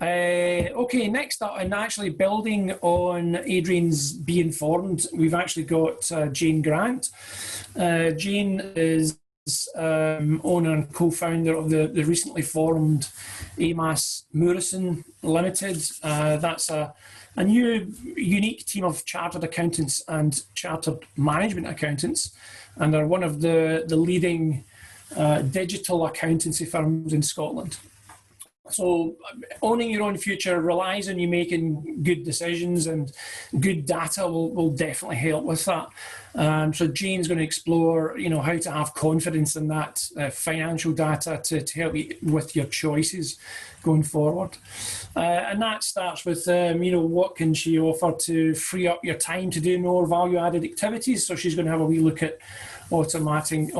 Okay, next up, and actually building on Adrian's Be Informed, we've actually got Jane Grant. Jane is owner and co-founder of the recently formed AMAS Murison Limited. That's a new unique team of chartered accountants and chartered management accountants, and they're one of the leading digital accountancy firms in Scotland. So owning your own future relies on you making good decisions, and good data will definitely help with that. So Jane's going to explore, how to have confidence in that financial data to help you with your choices going forward. And that starts with, what can she offer to free up your time to do more value-added activities. So she's going to have a wee look at automating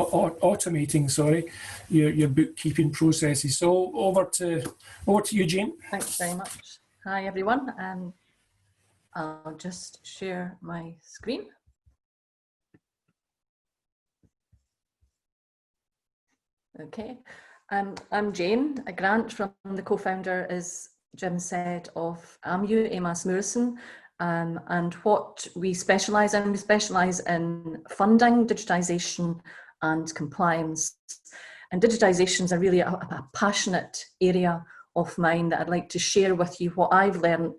your bookkeeping processes. So over to you, Jane. Thanks very much. Hi everyone. I'll just share my screen. Okay, I'm Jane Grant, from the co-founder, as Jim said, of AMAS Murison. And what we specialise in funding, digitisation and compliance. And digitisation is a really a passionate area of mine that I'd like to share with you what I've learned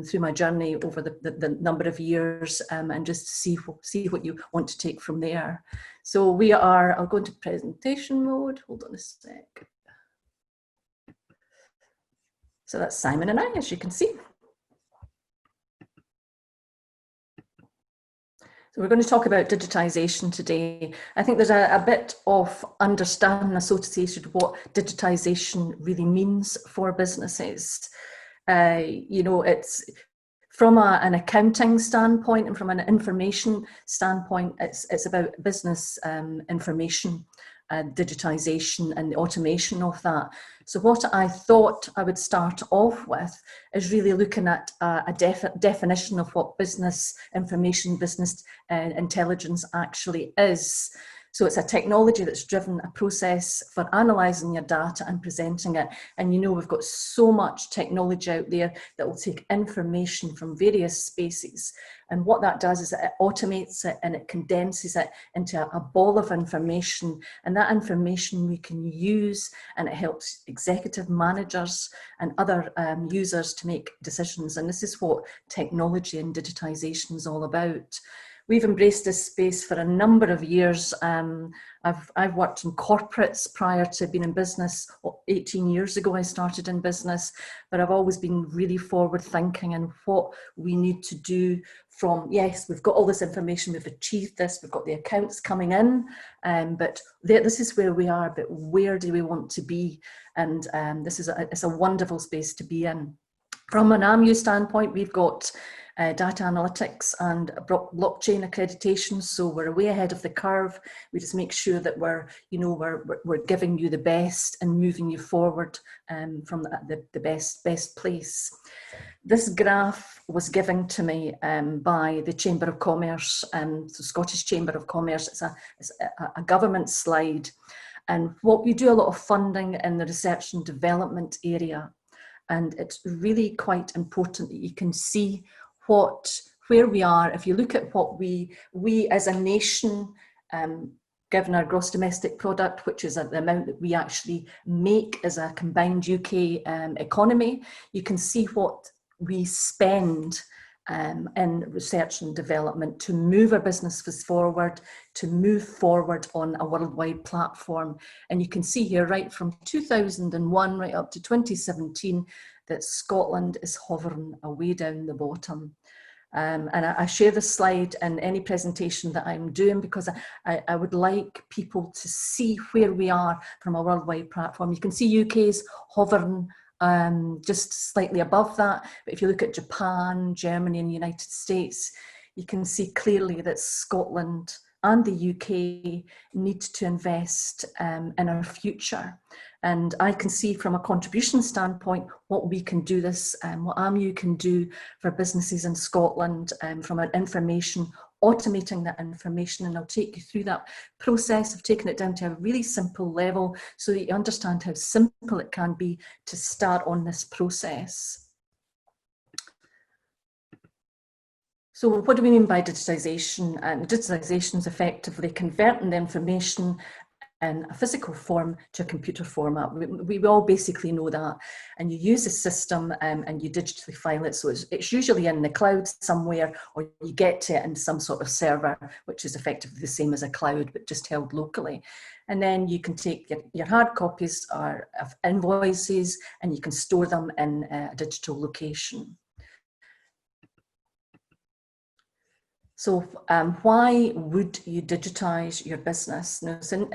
through my journey over the number of years, and just see what you want to take from there. So I'll go into presentation mode, hold on a sec. So that's Simon and I, as you can see. So we're going to talk about digitisation today. I think there's a bit of understanding associated with what digitisation really means for businesses. It's from an accounting standpoint and from an information standpoint, it's about business information, digitisation and the automation of that. So what I thought I would start off with is really looking at a definition of what business information, business intelligence actually is. So it's a technology that's driven a process for analysing your data and presenting it. And we've got so much technology out there that will take information from various spaces. And what that does is it automates it and it condenses it into a ball of information. And that information we can use, and it helps executive managers and other users to make decisions. And this is what technology and digitisation is all about. We've embraced this space for a number of years. I've worked in corporates prior to being in business. 18 years ago, I started in business, but I've always been really forward thinking and what we need to do from, yes, we've got all this information, we've achieved this, we've got the accounts coming in, but this is where we are, but where do we want to be? And it's a wonderful space to be in. From an AMU standpoint, we've got data analytics and blockchain accreditation, so we're way ahead of the curve. We just make sure that we're giving you the best and moving you forward from the best place. This graph was given to me by the Chamber of Commerce, the Scottish Chamber of Commerce. It's a government slide, and what we do a lot of funding in the research and development area, and it's really quite important that you can see where we are. If you look at what we as a nation, given our gross domestic product, which is the amount that we actually make as a combined UK economy, you can see what we spend in research and development to move our businesses forward, to move forward on a worldwide platform. And you can see here, right from 2001 right up to 2017, that Scotland is hovering away down the bottom. And I share this slide in any presentation that I'm doing because I would like people to see where we are from a worldwide platform. You can see UK's hovering just slightly above that, but if you look at Japan, Germany and the United States, you can see clearly that Scotland and the UK need to invest in our future. And I can see from a contribution standpoint what we can do what AMU can do for businesses in Scotland from an information automating that information, and I'll take you through that process of taking it down to a really simple level so that you understand how simple it can be to start on this process. So what do we mean by digitisation? And digitisation is effectively converting the information in a physical form to a computer format. We all basically know that. And you use the system and you digitally file it. So it's usually in the cloud somewhere, or you get to it in some sort of server, which is effectively the same as a cloud, but just held locally. And then you can take your hard copies of invoices and you can store them in a digital location. So why would you digitise your business? Now, so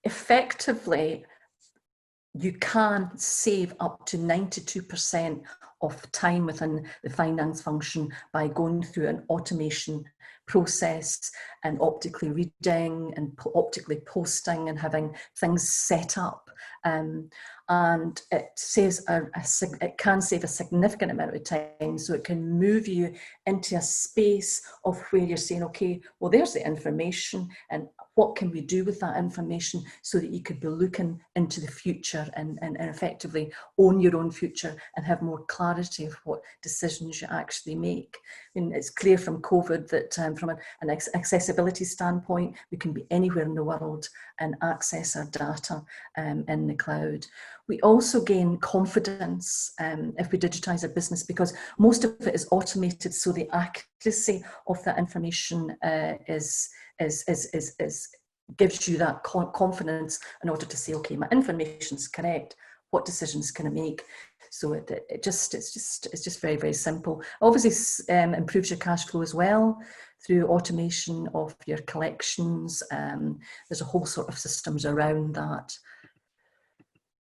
effectively, you can save up to 92% of time within the finance function by going through an automation process and optically reading and optically posting and having things set up. And it saves it can save a significant amount of time, so it can move you into a space of where you're saying, okay, well, there's the information, and what can we do with that information so that you could be looking into the future and effectively own your own future and have more clarity of what decisions you actually make. I mean, it's clear from COVID that from an accessibility standpoint, we can be anywhere in the world and access our data in the cloud. We also gain confidence if we digitise our business, because most of it is automated, so the accuracy of that information gives you that confidence in order to say, okay, my information's correct. What decisions can I make? So it's just very, very simple. Obviously, improves your cash flow as well through automation of your collections. There's a whole sort of systems around that.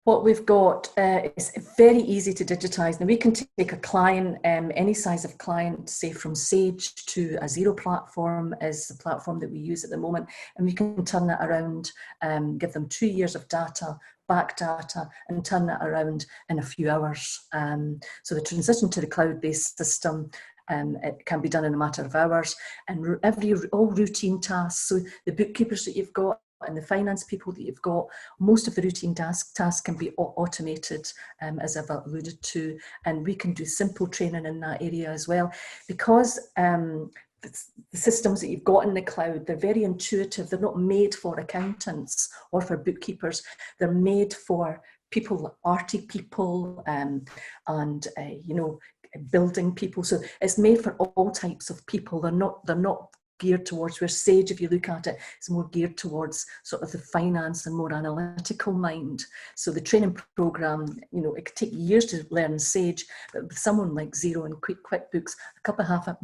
What we've got is very easy to digitise. Now we can take a client, any size of client, say from Sage to a Xero platform is the platform that we use at the moment, and we can turn that around, give them 2 years of data, back data, and turn that around in a few hours. So the transition to the cloud-based system, it can be done in a matter of hours, and all routine tasks. So the bookkeepers that you've got and the finance people that you've got, most of the routine tasks can be automated, as I've alluded to, and we can do simple training in that area as well, because the systems that you've got in the cloud, they're very intuitive. They're not made for accountants or for bookkeepers. They're made for people, arty people, and you know, building people. So it's made for all types of people. They're not geared towards, where Sage, if you look at it, is more geared towards sort of the finance and more analytical mind. So the training program, you know, it could take years to learn Sage, but with someone like Xero and QuickBooks, a couple of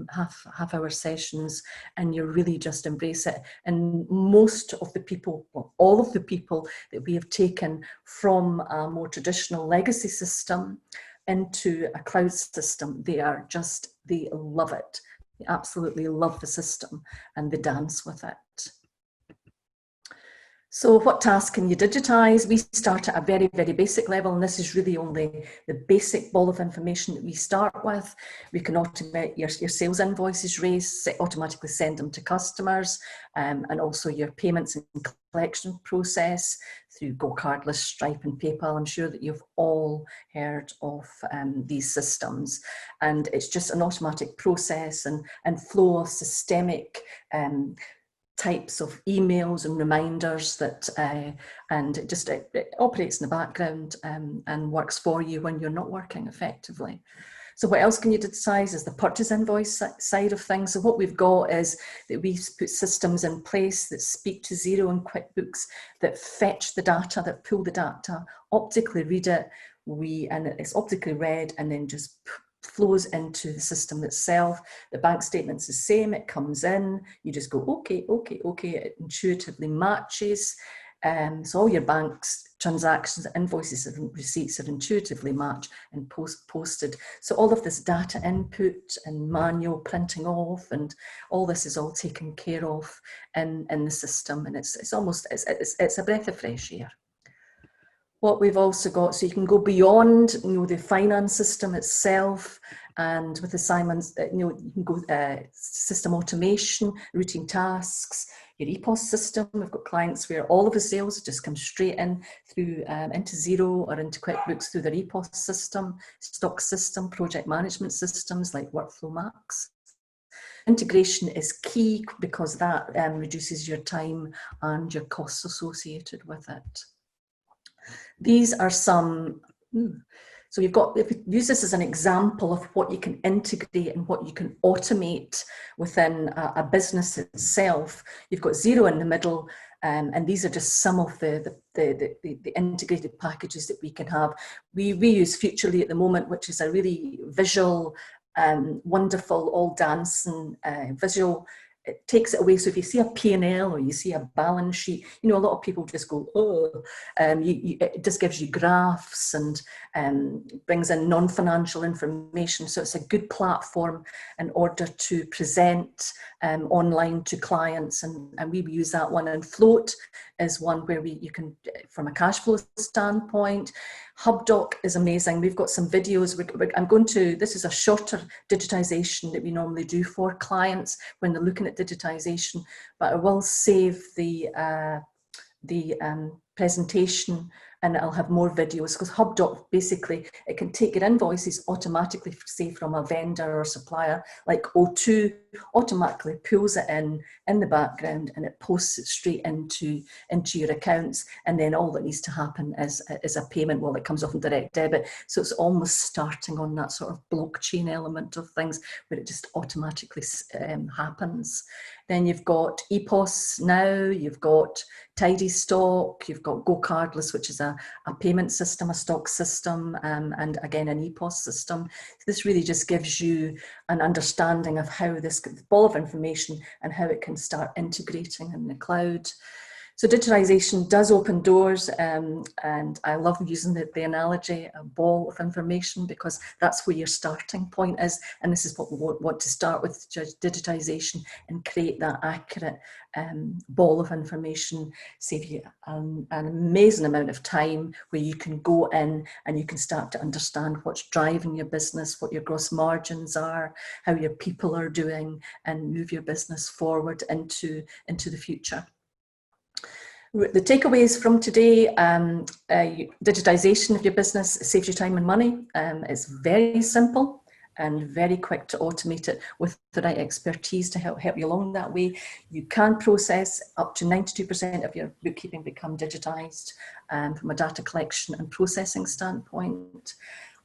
half-hour sessions, and you really just embrace it. And most of the people, well, all of the people that we have taken from a more traditional legacy system into a cloud system, they love it. They absolutely love the system and they dance with it. So what tasks can you digitise? We start at a very, very basic level, and this is really only the basic ball of information that we start with. We can automate your sales invoices raised, automatically send them to customers, and also your payments and collection process through Go Cardless, Stripe and PayPal. I'm sure that you've all heard of these systems, and it's just an automatic process and flow of systemic types of emails and reminders that and it operates in the background and works for you when you're not working effectively. So what else can you digitise is the purchase invoice side of things. So what we've got is that we've put systems in place that speak to Xero and QuickBooks, that fetch the data, that pull the data, optically read it, and it's optically read and then just flows into the system itself. The bank statement's the same, it comes in, you just go, okay, okay, okay, it intuitively matches. So all your bank's transactions, invoices and receipts are intuitively matched and posted. So all of this data input and manual printing off and all this is all taken care of in the system, and it's a breath of fresh air. what we've also got, so you can go beyond, you know, the finance system itself, and with the Simon's, you know, you can go system automation, routine tasks, your EPOS system. We've got clients where all of the sales just come straight in through into Xero or into QuickBooks through their EPOS system, stock system, project management systems like Workflow Max. Integration is key because that reduces your time and your costs associated with it. These are some, so you've got, if you use this as an example of what you can integrate and what you can automate within a business itself, you've got Xero in the middle, and these are just some of the integrated packages that we can have. We use Futurely at the moment, which is a really visual, wonderful, all dancing visual. It takes it away. So if you see a P&L or you see a balance sheet, you know, a lot of people just go, oh, it just gives you graphs and brings in non-financial information. So it's a good platform in order to present online to clients. And we use that one. And Float is one where you can, from a cash flow standpoint. HubDoc is amazing. We've got some videos. This is a shorter digitisation that we normally do for clients when they're looking at digitisation, but I will save the presentation and I'll have more videos, because HubDoc, basically, it can take your invoices automatically, say from a vendor or supplier, like O2, automatically pulls it in the background, and it posts it straight into your accounts. And then all that needs to happen is a payment. Well, it comes off in direct debit. So it's almost starting on that sort of blockchain element of things where it just automatically happens. Then you've got EPOS now, you've got Tidy Stock, you've got Go Cardless, which is a payment system, a stock system, and again, an EPOS system. So this really just gives you an understanding of how this ball of information and how it can start integrating in the cloud. So digitalisation does open doors, and I love using the analogy, a ball of information, because that's where your starting point is. And this is what we want to start with, digitisation, and create that accurate ball of information, save you an amazing amount of time where you can go in and you can start to understand what's driving your business, what your gross margins are, how your people are doing, and move your business forward into the future. The takeaways from today, digitisation of your business saves you time and money. It's very simple and very quick to automate it with the right expertise to help you along that way. You can process up to 92% of your bookkeeping become digitised from a data collection and processing standpoint.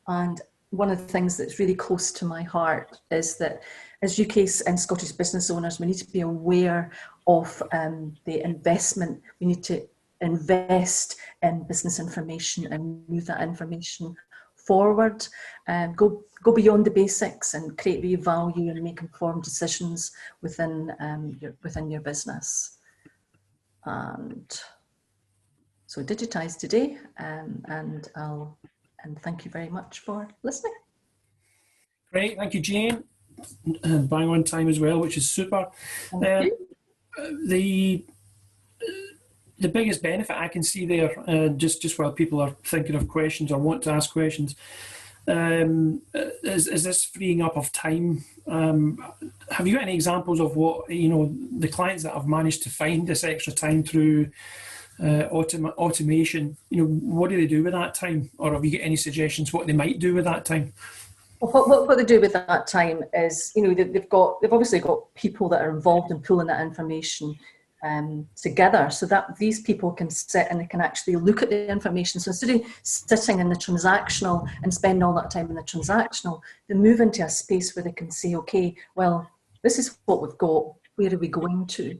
And one of the things that's really close to my heart is that as UK and Scottish business owners, we need to be aware of the investment. We need to invest in business information and move that information forward, and go beyond the basics and create real value and make informed decisions within your business. And so digitise today, and thank you very much for listening. Great, thank you, Jane. Bang on time as well, which is super. The biggest benefit I can see there, just while people are thinking of questions or want to ask questions, is this freeing up of time. Have you got any examples of what, the clients that have managed to find this extra time through automation? What do they do with that time? Or have you got any suggestions what they might do with that time? Well, what they do with that time is, they've obviously got people that are involved in pulling that information together, so that these people can sit and they can actually look at the information. So instead of sitting in the transactional and spending all that time in the transactional, they move into a space where they can say, okay, well, this is what we've got, where are we going to?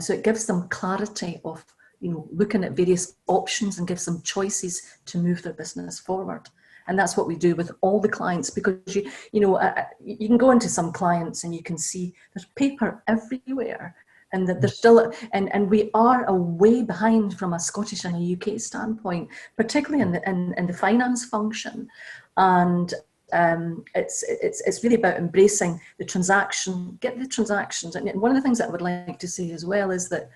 So it gives them clarity of, looking at various options, and gives them choices to move their business forward. And that's what we do with all the clients, because you can go into some clients and you can see there's paper everywhere, and that there's still, and we are a way behind from a Scottish and a UK standpoint, particularly in the finance function. And it's really about embracing the transaction, get the transactions. And one of the things that I would like to say as well is that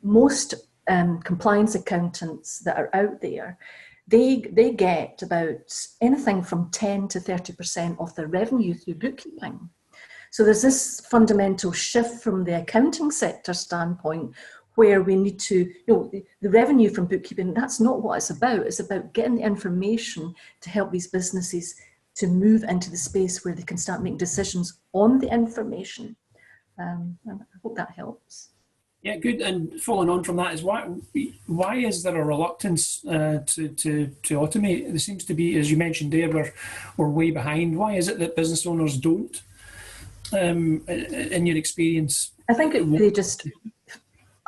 most compliance accountants that are out there, they get about anything from 10 to 30% of their revenue through bookkeeping. So there's this fundamental shift from the accounting sector standpoint where we need to, the revenue from bookkeeping, that's not what it's about. It's about getting the information to help these businesses to move into the space where they can start making decisions on the information. And I hope that helps. Yeah, good. And following on from that is why is there a reluctance to automate? There seems to be, as you mentioned there, we're way behind. Why is it that business owners don't? In your experience, I think they just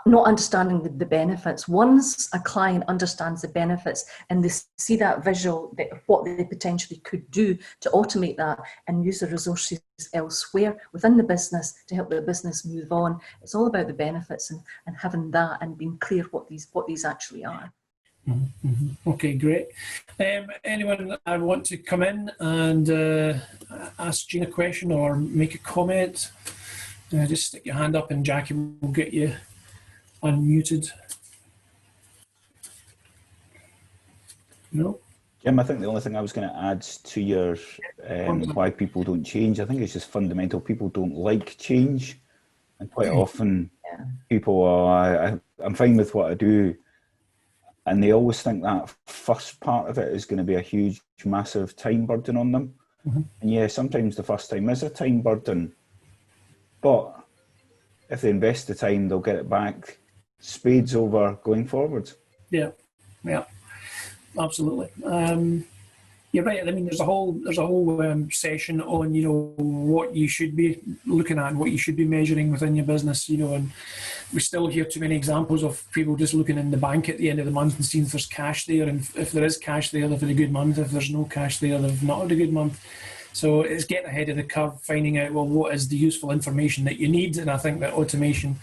not understanding the benefits. Once a client understands the benefits and they see that visual, that what they potentially could do to automate that and use the resources elsewhere within the business to help the business move on, it's all about the benefits and having that and being clear what these actually are. Mm-hmm. Mm-hmm. Okay, great. Anyone I want to come in and ask Jean a question or make a comment, just stick your hand up and Jackie will get you unmuted. No? Jim, I think the only thing I was going to add to your why people don't change, I think it's just fundamental. People don't like change. And quite often people are, I'm fine with what I do. And they always think that first part of it is going to be a huge, massive time burden on them. Mm-hmm. And yeah, sometimes the first time is a time burden. But if they invest the time, they'll get it back spades over going forward. Yeah, absolutely. You're right. I mean, there's a whole session on what you should be looking at and what you should be measuring within your business. And we still hear too many examples of people just looking in the bank at the end of the month and seeing if there's cash there, and if there is cash there, they've had a good month. If there's no cash there, they've not had a good month. So it's getting ahead of the curve, finding out what is the useful information that you need, and I think that automation,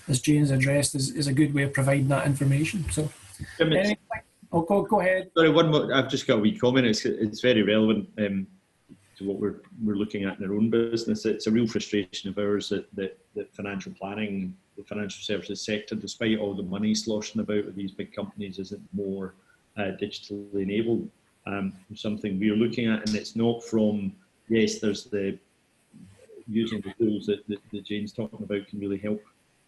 as Jane's addressed, is a good way of providing that information. So. Anyway, go ahead. Sorry, one more. I've just got a wee comment. It's very relevant to what we're looking at in our own business. It's a real frustration of ours that financial planning, the financial services sector, despite all the money sloshing about with these big companies, isn't more digitally enabled. Something we're looking at, and it's not from, yes, there's the using the tools that Jane's talking about can really help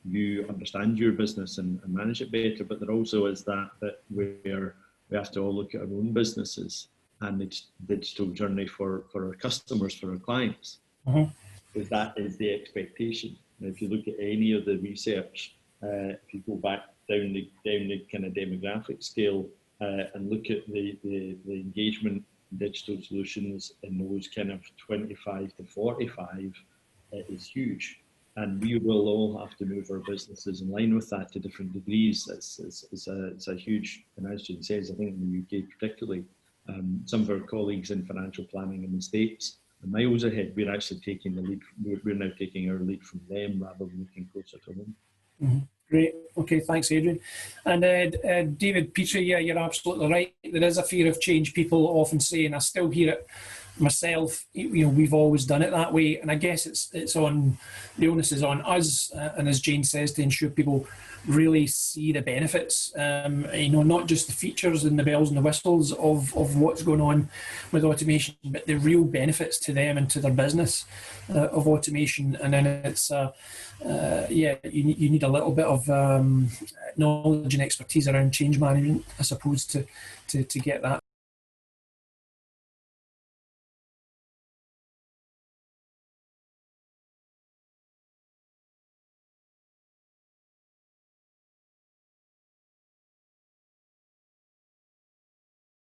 you understand your business and manage it better, but there also is that where we have to all look at our own businesses and the digital journey for our customers, for our clients, because that is the expectation. And if you look at any of the research, if you go back down the kind of demographic scale and look at the engagement in digital solutions in those kind of 25 to 45, it is huge. And we will all have to move our businesses in line with that to different degrees. It's a huge, and as Jane says, I think in the UK particularly, some of our colleagues in financial planning in the States are miles ahead. We're actually taking the lead. We're now taking our lead from them rather than looking closer to home. Mm-hmm. Great. Okay, thanks, Adrian. And David Petrie, yeah, you're absolutely right. There is a fear of change. People often say, and I still hear it myself, we've always done it that way, and I guess it's on, the onus is on us, and as Jane says, to ensure people really see the benefits, not just the features and the bells and the whistles of what's going on with automation, but the real benefits to them and to their business of automation. And then it's you need a little bit of knowledge and expertise around change management, I suppose, to get that